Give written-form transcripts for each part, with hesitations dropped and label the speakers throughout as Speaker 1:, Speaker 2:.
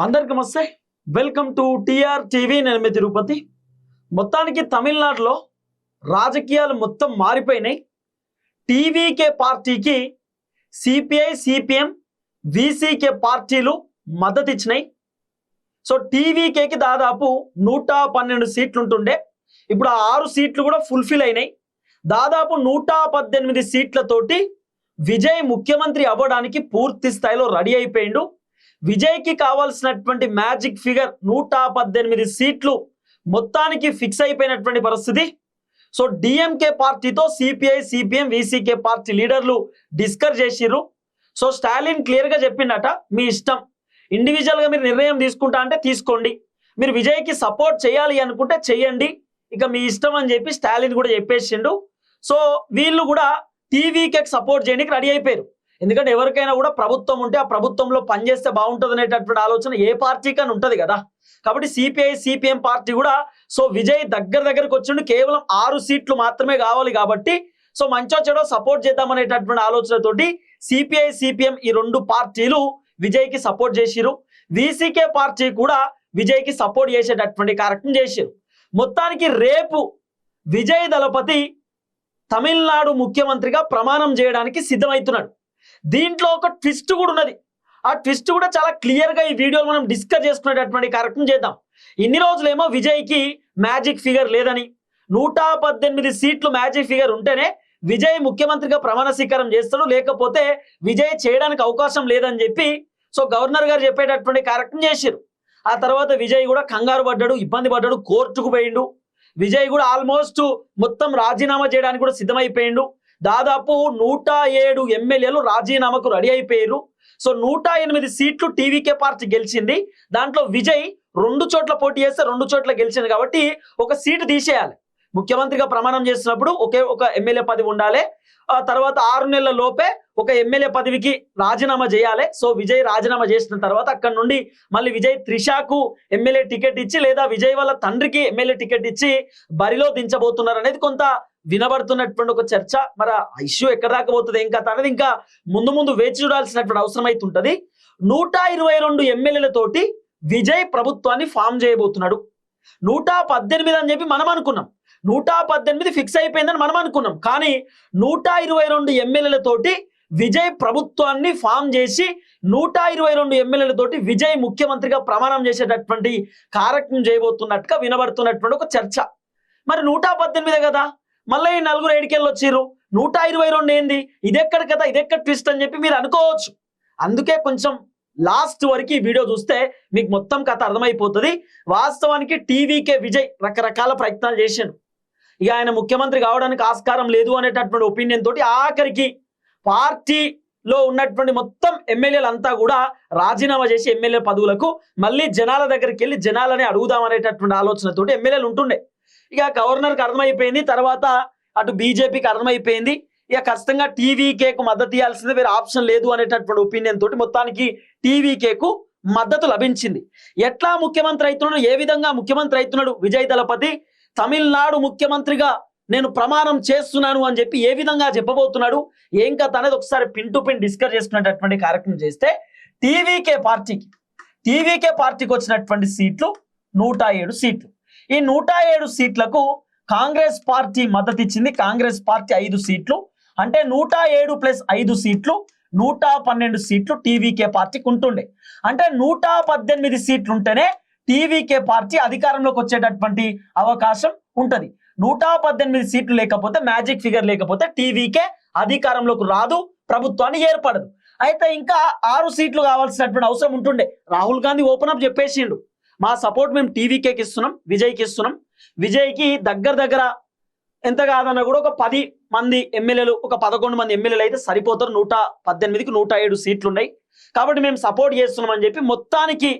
Speaker 1: అందరికి నమస్తే. Welcome to TR TV. నేను మీ తిరుపతి. మొత్తానికి తమిళనాడులో రాజకీయాలు మొత్తం మారిపోయినాయి. టీవీకే పార్టీకి సిపిఐ, సిపిఎం, విసికే పార్టీలు మద్దతు ఇచ్చినాయి. సో టీవీకేకి దాదాపు 112 సీట్లు ఉంటుండే. ఇప్పుడు ఆ 6 సీట్లు కూడా ఫుల్ఫిల్ అయినాయి. దాదాపు 118 సీట్లతోటి విజయ్ ముఖ్యమంత్రి అవ్వడానికి పూర్తి స్థాయిలో రెడీ అయిపోయిండు. విజయ్కి కావాల్సినటువంటి మ్యాజిక్ ఫిగర్ 118 సీట్లు మొత్తానికి ఫిక్స్ అయిపోయినటువంటి పరిస్థితి. సో డిఎంకే పార్టీతో సిపిఐ, సిపిఎం, విసికే పార్టీ లీడర్లు డిస్కస్ చేసిర్రు. సో స్టాలిన్ క్లియర్గా చెప్పిండట, మీ ఇష్టం, ఇండివిజువల్గా మీరు నిర్ణయం తీసుకుంటా అంటే తీసుకోండి, మీరు విజయ్కి సపోర్ట్ చేయాలి అనుకుంటే చెయ్యండి, ఇక మీ ఇష్టం అని చెప్పి స్టాలిన్ కూడా చెప్పేసిండు. సో వీళ్ళు కూడా టీవీకేకి సపోర్ట్ చేయడానికి రెడీ అయిపోయారు. ఎందుకంటే ఎవరికైనా కూడా ప్రభుత్వం ఉంటే ఆ ప్రభుత్వంలో పనిచేస్తే బాగుంటుంది అనేటటువంటి ఆలోచన ఏ పార్టీకైనా ఉంటుంది కదా. కాబట్టి సిపిఐ, సిపిఎం పార్టీ కూడా సో విజయ్ దగ్గరకు వచ్చిండు. కేవలం 6 సీట్లు మాత్రమే కావాలి కాబట్టి సో మంచో చెడో సపోర్ట్ చేద్దామనేటటువంటి ఆలోచనతోటి సిపిఐ, సిపిఎం ఈ 2 పార్టీలు విజయ్కి సపోర్ట్ చేసిరు. విసికే పార్టీ కూడా విజయ్కి సపోర్ట్ చేసేటటువంటి కార్యక్రమం చేసిరు. మొత్తానికి రేపు విజయ్ దళపతి తమిళనాడు ముఖ్యమంత్రిగా ప్రమాణం చేయడానికి సిద్ధమవుతున్నాడు. దీంట్లో ఒక ట్విస్ట్ కూడా ఉన్నది. ఆ ట్విస్ట్ కూడా చాలా క్లియర్గా ఈ వీడియోలో మనం డిస్కస్ చేసుకునేటటువంటి కార్యక్రమం చేద్దాం. ఇన్ని రోజులేమో విజయ్కి మ్యాజిక్ ఫిగర్ లేదని, 118 సీట్లు మ్యాజిక్ ఫిగర్ ఉంటేనే విజయ్ ముఖ్యమంత్రిగా ప్రమాణ స్వీకారం చేస్తాడు, లేకపోతే విజయ్ చేయడానికి అవకాశం లేదని చెప్పి సో గవర్నర్ గారు చెప్పేటటువంటి కార్యక్రమం చేశారు. ఆ తర్వాత విజయ్ కూడా కంగారు పడ్డాడు, ఇబ్బంది పడ్డాడు, కోర్టుకు పోయిండు. విజయ్ కూడా ఆల్మోస్ట్ మొత్తం రాజీనామా చేయడానికి కూడా సిద్ధమైపోయిండు. దాదాపు 107 ఎమ్మెల్యేలు రాజీనామాకు రెడీ అయిపోయారు. సో 108 సీట్లు టీవీకే పార్టీ గెలిచింది. దాంట్లో విజయ్ 2 చోట్ల పోటీ చేస్తే 2 చోట్ల గెలిచింది కాబట్టి ఒక సీటు తీసేయాలి. ముఖ్యమంత్రిగా ప్రమాణం చేసినప్పుడు ఒక ఎమ్మెల్యే పదవి ఉండాలి. ఆ తర్వాత 6 నెలల లోపే ఒక ఎమ్మెల్యే పదవికి రాజీనామా చేయాలి. సో విజయ్ రాజీనామా చేసిన తర్వాత అక్కడ నుండి మళ్ళీ విజయ్ త్రిషాకు ఎమ్మెల్యే టికెట్ ఇచ్చి లేదా విజయ్ వాళ్ళ తండ్రికి ఎమ్మెల్యే టికెట్ ఇచ్చి బరిలో దించబోతున్నారు అనేది కొంత వినబడుతున్నటువంటి ఒక చర్చ. మరి ఆ ఇష్యూ ఎక్కడ దాకా పోతుంది ఏం కథ అనేది ఇంకా ముందు వేచి చూడాల్సినటువంటి అవసరం అవుతుంటది. 122 ఎమ్మెల్యేలతోటి విజయ్ ప్రభుత్వాన్ని ఫామ్ చేయబోతున్నాడు. 118 అని చెప్పి మనం అనుకున్నాం, 118 ఫిక్స్ అయిపోయిందని మనం అనుకున్నాం. కానీ 122 ఎమ్మెల్యేలతోటి విజయ్ ప్రభుత్వాన్ని ఫామ్ చేసి 122 ఎమ్మెల్యేలతోటి విజయ్ ముఖ్యమంత్రిగా ప్రమాణం చేసేటటువంటి కార్యక్రమం చేయబోతున్నట్టుగా వినబడుతున్నటువంటి ఒక చర్చ. మరి 118 కదా, మళ్ళీ ఈ 4 ఏడికెళ్ళి వచ్చిర్రు, 122 ఏంది, ఇదెక్కడ కదా, ఇదెక్కడ ట్విస్ట్ అని చెప్పి మీరు అనుకోవచ్చు. అందుకే కొంచెం లాస్ట్ వరకు ఈ వీడియో చూస్తే మీకు మొత్తం కథ అర్థమైపోతుంది. వాస్తవానికి టీవీకే విజయ్ రకరకాల ప్రయత్నాలు చేశాడు. ఇక ఆయన ముఖ్యమంత్రి కావడానికి ఆస్కారం లేదు అనేటటువంటి ఒపీనియన్ తోటి ఆఖరికి పార్టీలో ఉన్నటువంటి మొత్తం ఎమ్మెల్యేలంతా కూడా రాజీనామా చేసి ఎమ్మెల్యే పదవులకు మళ్ళీ జనాల దగ్గరికి వెళ్ళి జనాలని అడుగుదామనేటటువంటి ఆలోచనతోటి ఎమ్మెల్యేలు ఉంటుండే. ఇక గవర్నర్కి అర్థమైపోయింది, తర్వాత అటు బీజేపీకి అర్థమైపోయింది, ఇక ఖచ్చితంగా టీవీకేకు మద్దతు ఇవ్వాల్సిందే, వేరే ఆప్షన్ లేదు అనేటటువంటి ఒపీనియన్ తోటి మొత్తానికి టీవీకేకు మద్దతు లభించింది. ఎట్లా ముఖ్యమంత్రి అవుతున్నాడు, ఏ విధంగా ముఖ్యమంత్రి అవుతున్నాడు విజయ్ దళపతి, తమిళనాడు ముఖ్యమంత్రిగా నేను ప్రమాణం చేస్తున్నాను అని చెప్పి ఏ విధంగా చెప్పబోతున్నాడు, ఏం కథ అనేది ఒకసారి పిన్ టు పిన్ డిస్కస్ చేసుకునేటటువంటి కార్యక్రమం చేస్తే టీవీకే పార్టీకి వచ్చినటువంటి సీట్లు 107 సీట్లు. ఈ 107 సీట్లకు కాంగ్రెస్ పార్టీ మద్దతు ఇచ్చింది. కాంగ్రెస్ పార్టీ 5 సీట్లు, అంటే 107 + 5 సీట్లు 112 సీట్లు టీవీకే పార్టీకి ఉంటుండే. అంటే 118 సీట్లు ఉంటేనే టీవీకే పార్టీ అధికారంలోకి వచ్చేటటువంటి అవకాశం ఉంటది. 118 సీట్లు లేకపోతే, మ్యాజిక్ ఫిగర్ లేకపోతే టీవీకే అధికారంలోకి రాదు, ప్రభుత్వాన్ని ఏర్పడదు. అయితే ఇంకా 6 సీట్లు కావాల్సినటువంటి అవసరం ఉంటుండే. రాహుల్ గాంధీ ఓపెన్ అప్ చెప్పేసిండు, మా సపోర్ట్ మేము టీవీకేకి ఇస్తున్నాం, విజయ్కి ఇస్తున్నాం. విజయ్కి దగ్గర ఎంత కాదన్నా కూడా ఒక 10 మంది ఎమ్మెల్యేలు, ఒక 11 మంది ఎమ్మెల్యేలు అయితే సరిపోతారు. 118కి 107 సీట్లు ఉన్నాయి కాబట్టి మేము సపోర్ట్ చేస్తున్నాం అని చెప్పి మొత్తానికి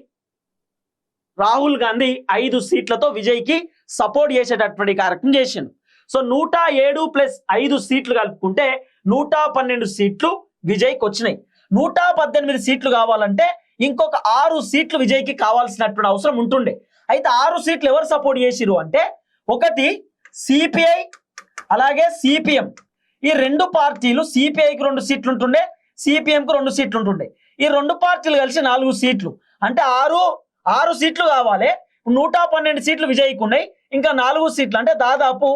Speaker 1: రాహుల్ గాంధీ 5 సీట్లతో విజయ్కి సపోర్ట్ చేసేటటువంటి కార్యక్రమం చేసిండు. సో 107 + 5 సీట్లు కలుపుకుంటే 112 సీట్లు విజయ్కి వచ్చినాయి. 118 సీట్లు కావాలంటే ఇంకొక 6 సీట్లు విజయ్కి కావాల్సినటువంటి అవసరం ఉంటుండే. అయితే 6 సీట్లు ఎవరు సపోర్ట్ చేసిరు అంటే, ఒకటి సిపిఐ అలాగే సిపిఎం, ఈ 2 పార్టీలు, సిపిఐకి 2 సీట్లు ఉంటుండే, సిపిఎంకు 2 సీట్లు ఉంటుండే. ఈ 2 పార్టీలు కలిసి 4 సీట్లు, అంటే ఆరు సీట్లు కావాలి. 112 సీట్లు విజయ్కి ఉన్నాయి, ఇంకా 4 సీట్లు అంటే దాదాపు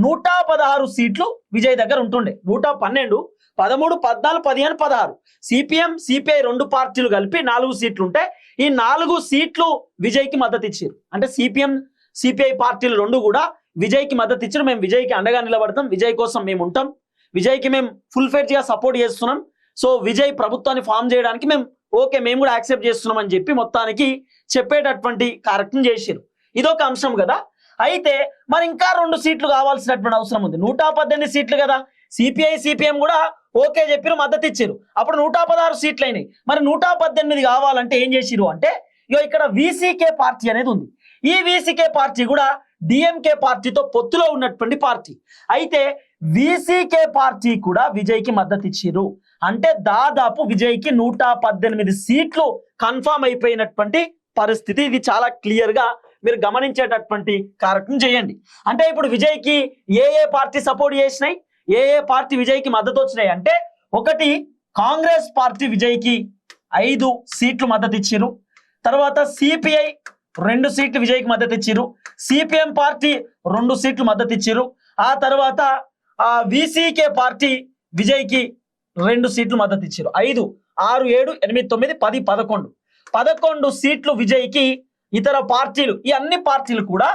Speaker 1: 116 సీట్లు విజయ్ దగ్గర ఉంటుండే. 112, 13, 14, 15, 16 సిపిఎం సిపిఐ 2 పార్టీలు కలిపి 4 సీట్లు ఉంటే ఈ 4 సీట్లు విజయ్కి మద్దతు ఇచ్చారు. అంటే సిపిఎం సిపిఐ పార్టీలు 2 కూడా విజయ్కి మద్దతు ఇచ్చారు. మేము విజయ్కి అండగా నిలబడతాం, విజయ్ కోసం మేము ఉంటాం, విజయ్కి మేము ఫుల్ ఫెడ్జ్ గా సపోర్ట్ చేస్తున్నాం, సో విజయ్ ప్రభుత్వాన్ని ఫామ్ చేయడానికి మేము కూడా యాక్సెప్ట్ చేస్తున్నాం అని చెప్పి మొత్తానికి చెప్పేటటువంటి కార్యక్రమం చేశారు. ఇదొక అంశం కదా. అయితే మరి ఇంకా 2 సీట్లు కావాల్సినటువంటి అవసరం ఉంది. 118 సీట్లు కదా, సిపిఐ సిపిఎం కూడా ఓకే చెప్పారు, మద్దతు ఇచ్చారు. అప్పుడు 116 సీట్లు అయినాయి. మరి 118 కావాలంటే ఏం చేసిరు అంటే ఇక్కడ వీసీకే పార్టీ అనేది ఉంది. ఈ వీసీకే పార్టీ కూడా డిఎంకే పార్టీతో పొత్తులో ఉన్నటువంటి పార్టీ. అయితే వీసీకే పార్టీ కూడా విజయ్కి మద్దతు ఇచ్చిరు. అంటే దాదాపు విజయ్కి 118 సీట్లు కన్ఫామ్ అయిపోయినటువంటి పరిస్థితి. ఇది చాలా క్లియర్ గా మీరు గమనించేటటువంటి కార్యక్రమం చేయండి. అంటే ఇప్పుడు విజయ్కి ఏ పార్టీ సపోర్ట్ చేసినాయి, ఏ పార్టీ విజయ్కి మద్దతు వచ్చినాయి అంటే, ఒకటి కాంగ్రెస్ పార్టీ విజయ్కి 5 సీట్లు మద్దతు ఇచ్చిరు. తర్వాత సిపిఐ 2 సీట్లు విజయ్కి మద్దతు ఇచ్చిరు. సిపిఎం పార్టీ 2 సీట్లు మద్దతు ఇచ్చిరు. ఆ తర్వాత వీసీకే పార్టీ విజయ్కి 2 సీట్లు మద్దతు ఇచ్చారు. 5, 6, 7, 8, 9, 10, 11 సీట్లు విజయ్కి. ఇతర పార్టీలు, ఈ అన్ని పార్టీలు కూడా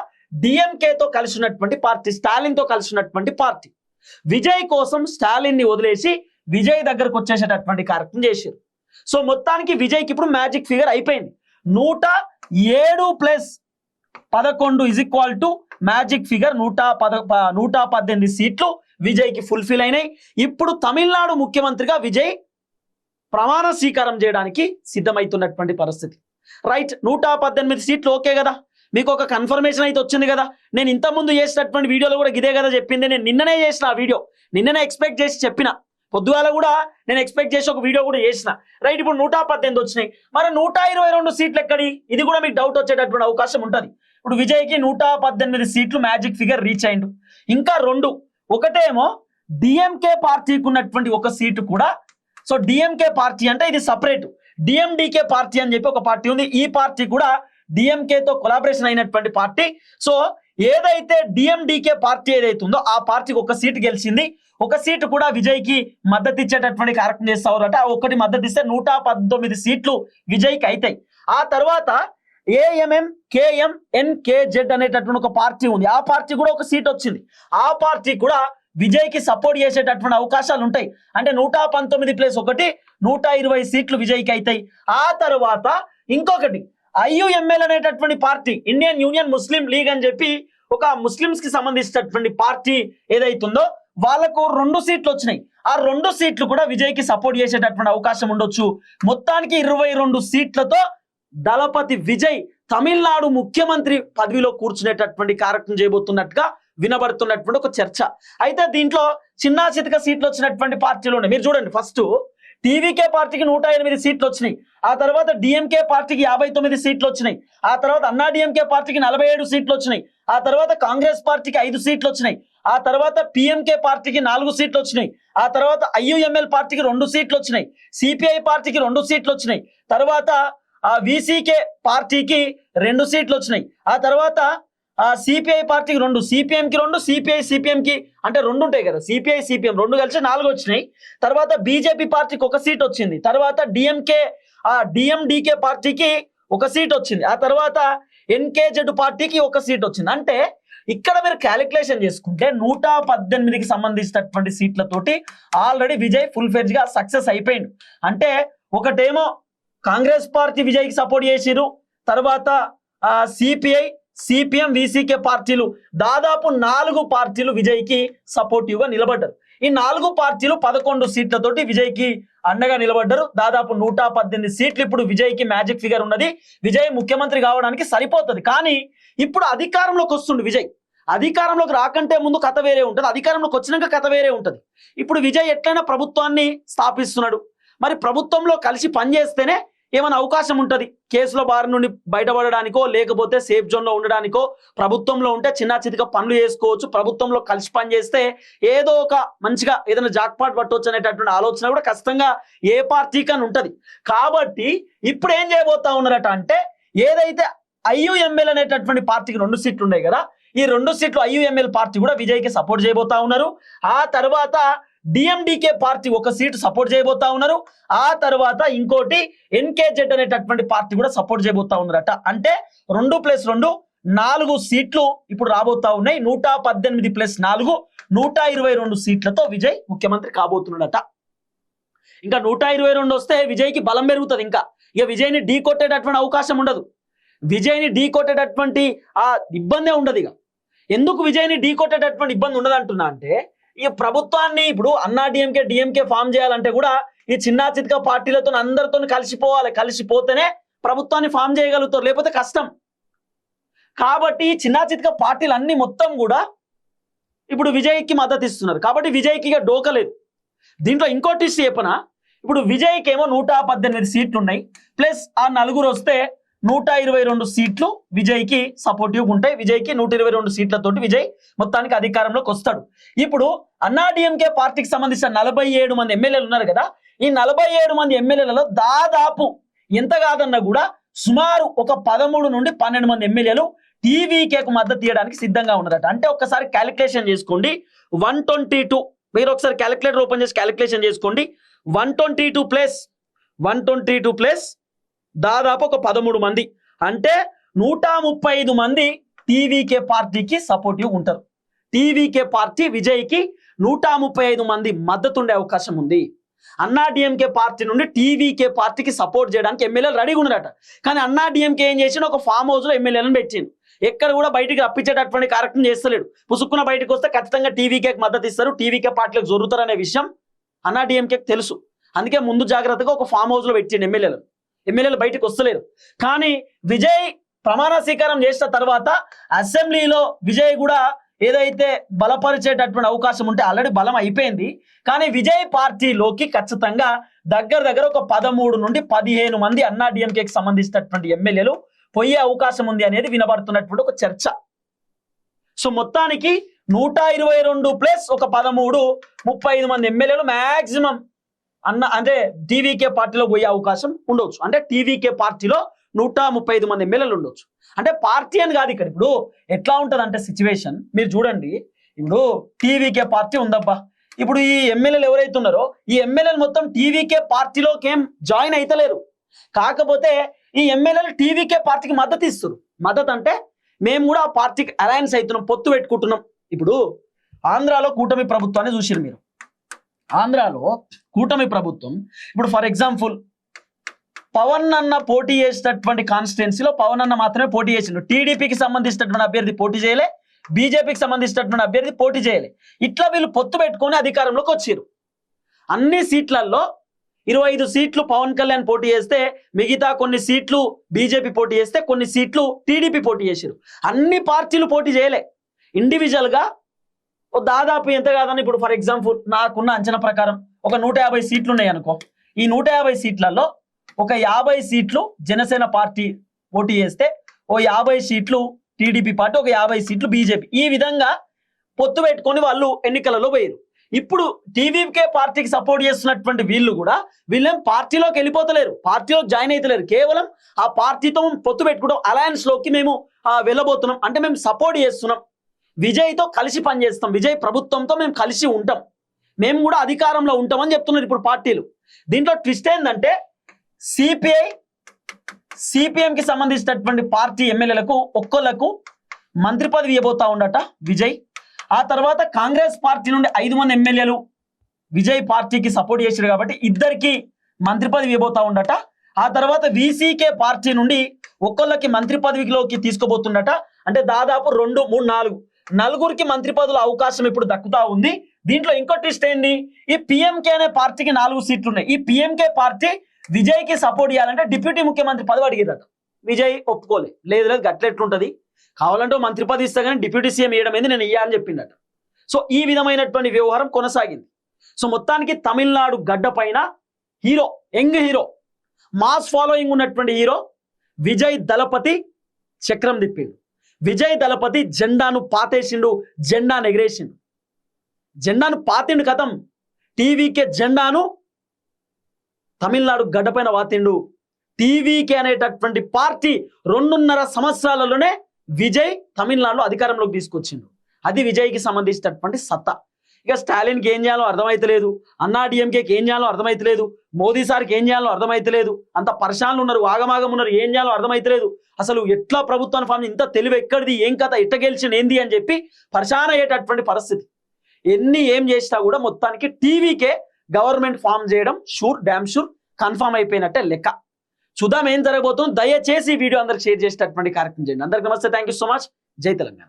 Speaker 1: డిఎంకేతో కలిసి ఉన్నటువంటి పార్టీ, స్టాలిన్ తో కలిసి ఉన్నటువంటి పార్టీ. విజయ్ కోసం స్టాలిన్ ని వదిలేసి విజయ్ దగ్గరకు వచ్చేసేటటువంటి కార్యక్రమం చేశారు. సో మొత్తానికి విజయ్కి ఇప్పుడు మ్యాజిక్ ఫిగర్ అయిపోయింది. 107 + 11 మ్యాజిక్ ఫిగర్ 118 సీట్లు విజయ్కి ఫుల్ఫిల్ అయినాయి. ఇప్పుడు తమిళనాడు ముఖ్యమంత్రిగా విజయ్ ప్రమాణ స్వీకారం చేయడానికి సిద్ధమవుతున్నటువంటి పరిస్థితి. రైట్, 118 సీట్లు ఓకే కదా, మీకు ఒక కన్ఫర్మేషన్ అయితే వచ్చింది కదా. నేను ఇంతకుముందు చేసినటువంటి వీడియోలో కూడా ఇదే కదా చెప్పింది. నేను నిన్ననే చేసిన ఆ వీడియో, నిన్ననే ఎక్స్పెక్ట్ చేసి చెప్పిన, పొద్దుగాల కూడా నేను ఎక్స్పెక్ట్ చేసి ఒక వీడియో కూడా చేసిన. రైట్, ఇప్పుడు 118 వచ్చినాయి. మరి 122 సీట్లు ఎక్కడి? ఇది కూడా మీకు డౌట్ వచ్చేటటువంటి అవకాశం ఉంటుంది. ఇప్పుడు విజయ్కి 118 సీట్లు మ్యాజిక్ ఫిగర్ రీచ్ అయిండు. ఇంకా 2, ఒకటేమో డిఎంకే పార్టీకి ఉన్నటువంటి 1 సీటు కూడా. సో డిఎంకే పార్టీ అంటే ఇది సపరేట్, డిఎండికే పార్టీ అని చెప్పి ఒక పార్టీ ఉంది. ఈ పార్టీ కూడా డిఎంకేతో కొలాబరేషన్ అయినటువంటి పార్టీ. సో ఏదైతే డిఎండికే పార్టీ ఏదైతే ఉందో ఆ పార్టీకి 1 సీటు గెలిచింది. 1 సీటు కూడా విజయ్కి మద్దతు ఇచ్చేటటువంటి కార్యక్రమం చేస్తారట. ఒకటి మద్దతు ఇస్తే 119 సీట్లు విజయ్కి అవుతాయి. ఆ తర్వాత ఏఎంఎం కేఎం ఎన్కేజెడ్ అనేటటువంటి ఒక పార్టీ ఉంది. ఆ పార్టీ కూడా 1 సీట్ వచ్చింది. ఆ పార్టీ కూడా విజయ్కి సపోర్ట్ చేసేటటువంటి అవకాశాలు ఉంటాయి. అంటే 119 + 1 120 సీట్లు విజయ్కి అవుతాయి. ఆ తర్వాత ఇంకొకటి ఐయుఎంఎల్ అనేటటువంటి పార్టీ, ఇండియన్ యూనియన్ ముస్లిం లీగ్ అని చెప్పి ఒక ముస్లింస్ కి సంబంధించినటువంటి పార్టీ ఏదైతుందో వాళ్ళకు 2 సీట్లు వచ్చినాయి. ఆ 2 సీట్లు కూడా విజయ్కి సపోర్ట్ చేసేటటువంటి అవకాశం ఉండొచ్చు. మొత్తానికి 22 సీట్లతో దళపతి విజయ్ తమిళనాడు ముఖ్యమంత్రి పదవిలో కూర్చునేటటువంటి కార్యక్రమం చేయబోతున్నట్టుగా వినబడుతున్నటువంటి ఒక చర్చ. అయితే దీంట్లో చిన్న చితక సీట్లు వచ్చినటువంటి పార్టీలు ఉన్నాయి. మీరు చూడండి, ఫస్ట్ టీవీకే పార్టీకి 108 సీట్లు వచ్చినాయి. ఆ తర్వాత డిఎంకే పార్టీకి 59 సీట్లు వచ్చినాయి. ఆ తర్వాత అన్నా డిఎంకే పార్టీకి 47 సీట్లు వచ్చినాయి. ఆ తర్వాత కాంగ్రెస్ పార్టీకి 5 సీట్లు వచ్చినాయి. ఆ తర్వాత పిఎంకే పార్టీకి 4 సీట్లు వచ్చినాయి. ఆ తర్వాత ఐయుఎంఎల్ పార్టీకి 2 సీట్లు వచ్చినాయి. సిపిఐ పార్టీకి 2 సీట్లు వచ్చినాయి. తర్వాత వీసీకే పార్టీకి 2 సీట్లు వచ్చినాయి. ఆ తర్వాత సిపిఐ పార్టీకి 2, సిపిఎంకి 2, సిపిఐ సిపిఎంకి అంటే 2 ఉంటాయి కదా, సిపిఐ సిపిఎం 2 కలిసి 4 వచ్చినాయి. తర్వాత బీజేపీ పార్టీకి 1 సీట్ వచ్చింది. తర్వాత డిఎండికే పార్టీకి 1 సీట్ వచ్చింది. ఆ తర్వాత ఎన్కేజెడ్ పార్టీకి 1 సీట్ వచ్చింది. అంటే ఇక్కడ మీరు క్యాలిక్యులేషన్ చేసుకుంటే 118కి సంబంధించినటువంటి సీట్లతోటి ఆల్రెడీ విజయ్ ఫుల్ ఫెడ్జ్ గా సక్సెస్ అయిపోయింది. అంటే ఒకటేమో కాంగ్రెస్ పార్టీ విజయ్కి సపోర్ట్ చేసిరు. తర్వాత సిపిఐ సిపిఎం వీసీకే పార్టీలు దాదాపు 4 పార్టీలు విజయ్కి సపోర్టివ్ గా నిలబడ్డారు. ఈ 4 పార్టీలు 11 సీట్లతోటి విజయ్కి అండగా నిలబడ్డారు. దాదాపు 118 సీట్లు ఇప్పుడు విజయ్కి మ్యాజిక్ ఫిగర్ ఉన్నది. విజయ్ ముఖ్యమంత్రి కావడానికి సరిపోతుంది. కానీ ఇప్పుడు అధికారంలోకి వస్తుండు విజయ్. అధికారంలోకి రాకంటే ముందు కథ వేరే ఉంటుంది, అధికారంలోకి వచ్చినాక కథ వేరే ఉంటుంది. ఇప్పుడు విజయ్ ఎట్లయినా ప్రభుత్వాన్ని స్థాపిస్తున్నాడు. మరి ప్రభుత్వంలో కలిసి పనిచేస్తేనే ఏమైనా అవకాశం ఉంటుంది కేసుల బారి నుండి బయటపడడానికో లేకపోతే సేఫ్ జోన్లో ఉండడానికో. ప్రభుత్వంలో ఉంటే చిన్న చితిక పనులు చేసుకోవచ్చు, ప్రభుత్వంలో కలిసి పని చేస్తే ఏదో ఒక మంచిగా ఏదైనా జాక్పాట్ పట్టవచ్చు అనేటటువంటి ఆలోచన కూడా ఖచ్చితంగా ఏ పార్టీకి అని ఉంటుంది. కాబట్టి ఇప్పుడు ఏం చేయబోతా ఉన్నారట అంటే, ఏదైతే IUML అనేటటువంటి పార్టీకి 2 సీట్లు ఉన్నాయి కదా, ఈ 2 సీట్లు IUML పార్టీ కూడా విజయ్కి సపోర్ట్ చేయబోతా ఉన్నారు. ఆ తర్వాత DMDK పార్టీ 1 సీటు సపోర్ట్ చేయబోతా ఉన్నారు. ఆ తర్వాత ఇంకోటి NKZ అనేటటువంటి పార్టీ కూడా సపోర్ట్ చేయబోతా ఉన్నారట. అంటే 2+2 4 సీట్లు ఇప్పుడు రాబోతా ఉన్నాయి. 118+4 122 సీట్లతో విజయ్ ముఖ్యమంత్రి కాబోతున్నాడట. ఇంకా 122 వస్తే విజయ్కి బలం పెరుగుతుంది. ఇంకా ఇక విజయ్ని ఢీ కొట్టేటటువంటి అవకాశం ఉండదు, విజయ్ని ఢీ కొట్టేటటువంటి ఆ ఇబ్బందే ఉండదు. ఇక ఎందుకు విజయ్ని ఢీ కొట్టేటటువంటి ఇబ్బంది ఉండదు అంటున్నా అంటే, ఈ ప్రభుత్వాన్ని ఇప్పుడు అన్నా DMK ఫామ్ చేయాలంటే కూడా ఈ చిన్న చితక పార్టీలతో అందరితో కలిసిపోవాలి, కలిసిపోతేనే ప్రభుత్వాన్ని ఫామ్ చేయగలుగుతారు, లేకపోతే కష్టం. కాబట్టి చిన్న చితక పార్టీలు అన్ని మొత్తం కూడా ఇప్పుడు విజయ్కి మద్దతు ఇస్తున్నారు. కాబట్టి విజయ్కి ఇక డోకలేదు. దీంట్లో ఇంకోటి చెప్పనా, ఇప్పుడు విజయ్కి ఏమో 118 సీట్లు ఉన్నాయి, ప్లస్ ఆ 4 వస్తే 122 సీట్లు విజయ్కి సపోర్టివ్ ఉంటాయి. విజయ్కి 122 సీట్లతోటి విజయ్ మొత్తానికి అధికారంలోకి వస్తాడు. ఇప్పుడు అన్నా DMK పార్టీకి సంబంధించిన 47 మంది ఎమ్మెల్యేలు ఉన్నారు కదా, ఈ 47 మంది ఎమ్మెల్యేలలో దాదాపు ఎంత కాదన్నా కూడా సుమారు ఒక 13 నుండి 12 మంది ఎమ్మెల్యేలు TVKకు మద్దతు ఇవ్వడానికి సిద్ధంగా ఉన్నారట. అంటే ఒక్కసారి క్యాలిక్యులేషన్ చేసుకోండి, 122 మీరు ఒకసారి క్యాలిక్యులేటర్ ఓపెన్ చేసి క్యాలిక్యులేషన్ చేసుకోండి. 122 ప్లస్ దాదాపు ఒక 13 మంది, అంటే 135 మంది TVK పార్టీకి సపోర్టివ్ ఉంటారు. TVK పార్టీ విజయ్కి 135 మంది మద్దతు ఉండే అవకాశం ఉంది. అన్నా DMK పార్టీ నుండి TVK పార్టీకి సపోర్ట్ చేయడానికి ఎమ్మెల్యేలు రెడీగా ఉన్నారట. కానీ అన్నా DMK ఏం చేసిన, ఒక ఫామ్ హౌస్ లో ఎమ్మెల్యేలను పెట్టిండు. ఎక్కడ కూడా బయటికి రప్పించేటటువంటి కార్యక్రమం చేస్తలేడు. పుసుక్కున బయటకు వస్తే ఖచ్చితంగా TVKకి మద్దతు ఇస్తారు, TVK పార్టీలకు జరుగుతారు అనే విషయం అన్నా DMKకి తెలుసు. అందుకే ముందు జాగ్రత్తగా ఒక ఫామ్ హౌస్ లో పెట్టిండు ఎమ్మెల్యేలు బయటకు వస్తలేరు. కానీ విజయ్ ప్రమాణ స్వీకారం చేసిన తర్వాత అసెంబ్లీలో విజయ్ కూడా ఏదైతే బలపరిచేటటువంటి అవకాశం ఉంటే ఆల్రెడీ బలం అయిపోయింది. కానీ విజయ్ పార్టీలోకి ఖచ్చితంగా దగ్గర ఒక 13 నుండి 15 మంది అన్నా DMKకి సంబంధించినటువంటి ఎమ్మెల్యేలు పోయే అవకాశం ఉంది అనేది వినబడుతున్నటువంటి ఒక చర్చ. సో మొత్తానికి 122 ప్లస్ ఒక 13 35 మంది ఎమ్మెల్యేలు మాక్సిమం అంటే TVK పార్టీలో పోయే అవకాశం ఉండొచ్చు. అంటే TVK పార్టీలో 135 మంది ఎమ్మెల్యేలు ఉండొచ్చు. అంటే పార్టీ అని కాదు ఇక్కడ. ఇప్పుడు ఎట్లా ఉంటుంది అంటే సిచ్యువేషన్ మీరు చూడండి, ఇప్పుడు TVK పార్టీ ఉందబ్బా, ఇప్పుడు ఈ ఎమ్మెల్యేలు ఎవరైతే ఉన్నారో ఈ ఎమ్మెల్యేలు మొత్తం TVK పార్టీలోకి ఏం జాయిన్ అయితలేరు. కాకపోతే ఈ ఎమ్మెల్యేలు TVK పార్టీకి మద్దతు ఇస్తారు. మద్దతు అంటే మేము కూడా ఆ పార్టీకి అలయన్స్ అవుతున్నాం, పొత్తు పెట్టుకుంటున్నాం. ఇప్పుడు ఆంధ్రాలో కూటమి ప్రభుత్వాన్ని చూసిరు మీరు. ఆంధ్రాలో కూటమి ప్రభుత్వం ఇప్పుడు ఫర్ ఎగ్జాంపుల్ పవన్ అన్న పోటీ చేసినటువంటి కాన్స్టిట్యున్సీలో పవన్ అన్న మాత్రమే పోటీ చేసిండు. టీడీపీకి సంబంధించినటువంటి అభ్యర్థి పోటీ చేయలే, బీజేపీకి సంబంధించినటువంటి అభ్యర్థి పోటీ చేయలే. ఇట్లా వీళ్ళు పొత్తు పెట్టుకొని అధికారంలోకి వచ్చారు. అన్ని సీట్లలో 25 సీట్లు పవన్ కళ్యాణ్ పోటీ చేస్తే మిగతా కొన్ని సీట్లు బీజేపీ పోటీ చేస్తే కొన్ని సీట్లు టీడీపీ పోటీ చేశారు. అన్ని పార్టీలు పోటీ చేయలే, ఇండివిజువల్ గా దాదాపు ఎంత కాదని ఇప్పుడు ఫర్ ఎగ్జాంపుల్ నాకున్న అంచనా ప్రకారం ఒక 150 సీట్లు ఉన్నాయి అనుకో. ఈ 150 సీట్లలో ఒక 50 సీట్లు జనసేన పార్టీ పోటీ చేస్తే ఓ 50 సీట్లు టీడీపీ పార్టీ, ఒక 50 సీట్లు బీజేపీ. ఈ విధంగా పొత్తు పెట్టుకొని వాళ్ళు ఎన్నికలలో పోయారు. ఇప్పుడు TVK పార్టీకి సపోర్ట్ చేస్తున్నటువంటి వీళ్ళు కూడా వీళ్ళేం పార్టీలోకి వెళ్ళిపోతలేరు, పార్టీలోకి జాయిన్ అవుతలేరు. కేవలం ఆ పార్టీతో పొత్తు పెట్టుకోవడం, అలయన్స్ లోకి మేము వెళ్ళబోతున్నాం అంటే మేము సపోర్ట్ చేస్తున్నాం, విజయ్తో కలిసి పనిచేస్తాం, విజయ్ ప్రభుత్వంతో మేము కలిసి ఉంటాం, మేము కూడా అధికారంలో ఉంటామని చెప్తున్నారు ఇప్పుడు పార్టీలు. దీంట్లో ట్విస్ట్ ఏంటంటే సిపిఎంకి సంబంధించినటువంటి పార్టీ ఎమ్మెల్యేలకు ఒక్కొక్కలకు మంత్రి పదవి ఇవ్వబోతా ఉండట విజయ్. ఆ తర్వాత కాంగ్రెస్ పార్టీ నుండి 5 మంది ఎమ్మెల్యేలు విజయ్ పార్టీకి సపోర్ట్ చేశారు కాబట్టి ఇద్దరికి మంత్రి పదవి ఇవ్వబోతా ఉండట. ఆ తర్వాత VCK పార్టీ నుండి ఒక్కొక్కరికి మంత్రి పదవిలోకి తీసుకోబోతుండట. అంటే దాదాపు 2, 3, 4 నలుగురికి మంత్రి పదవుల అవకాశం ఇప్పుడు దక్కుతా ఉంది. దీంట్లో ఇంకో ట్విస్ట్ ఏంది, ఈ PMK అనే పార్టీకి 4 సీట్లు ఉన్నాయి. ఈ PMK పార్టీ విజయ్కి సపోర్ట్ చేయాలంటే డిప్యూటీ ముఖ్యమంత్రి పదవి అడిగిరట. విజయ్ ఒప్పుకోలే, లేదు గట్లెట్లుంటది, కావాలంటే మంత్రి పదవి ఇస్తా కానీ డిప్యూటీ సీఎం వేయడం ఏంది నేను ఇయ్యాలని చెప్పిందట. సో ఈ విధమైనటువంటి వ్యవహారం కొనసాగింది. సో మొత్తానికి తమిళనాడు గడ్డ పైన యంగ్ హీరో మాస్ ఫాలోయింగ్ ఉన్నటువంటి హీరో విజయ్ దళపతి చక్రం తిప్పిండు. విజయ్ దళపతి జెండాను పాతేసిండు, జెండాను ఎగిరేసిండు. జెండాను పాతిండు కథం, టీవీకే జెండాను తమిళనాడు గడ్డపైన వాతిండు. టీవీకే అనేటటువంటి పార్టీ 2.5 సంవత్సరాలలోనే విజయ్ తమిళనాడులో అధికారంలోకి తీసుకొచ్చిండు. అది విజయ్కి సంబంధించినటువంటి సత్తా. ఇక స్టాలిన్కి ఏం చేయాలో అర్థమైతలేదు, అన్నా డిఎంకేకి ఏం చేయాలో అర్థమైతలేదు, మోదీ సార్కి ఏం చేయాలో అర్థమైతలేదు, అంత పరిశాన్లు ఉన్నారు, ఆగమాగం ఉన్నారు, ఏం చేయాలో అర్థమైతలేదు. అసలు ఎట్లా ప్రభుత్వాన్ని ఫామ్, ఇంత తెలివి ఎక్కడిది, ఏం కథ, ఎట్ట గెలిచింది ఏంది అని చెప్పి పరిశాన్ అయ్యేటటువంటి పరిస్థితి. ఏం చేసినా కూడా మొత్తానికి టీవీకే గవర్నమెంట్ ఫామ్ చేయడం షూర్, డ్యామ్ షూర్, కన్ఫామ్ అయిపోయినట్టే లెక్క. చూద్దాం ఏం జరగబోతుంది. దయచేసి ఈ వీడియో అందరికి షేర్ చేసేటటువంటి కార్యక్రమం చేయండి. అందరికి నమస్తే, థ్యాంక్ యూ సో మచ్. జై తెలంగాణ.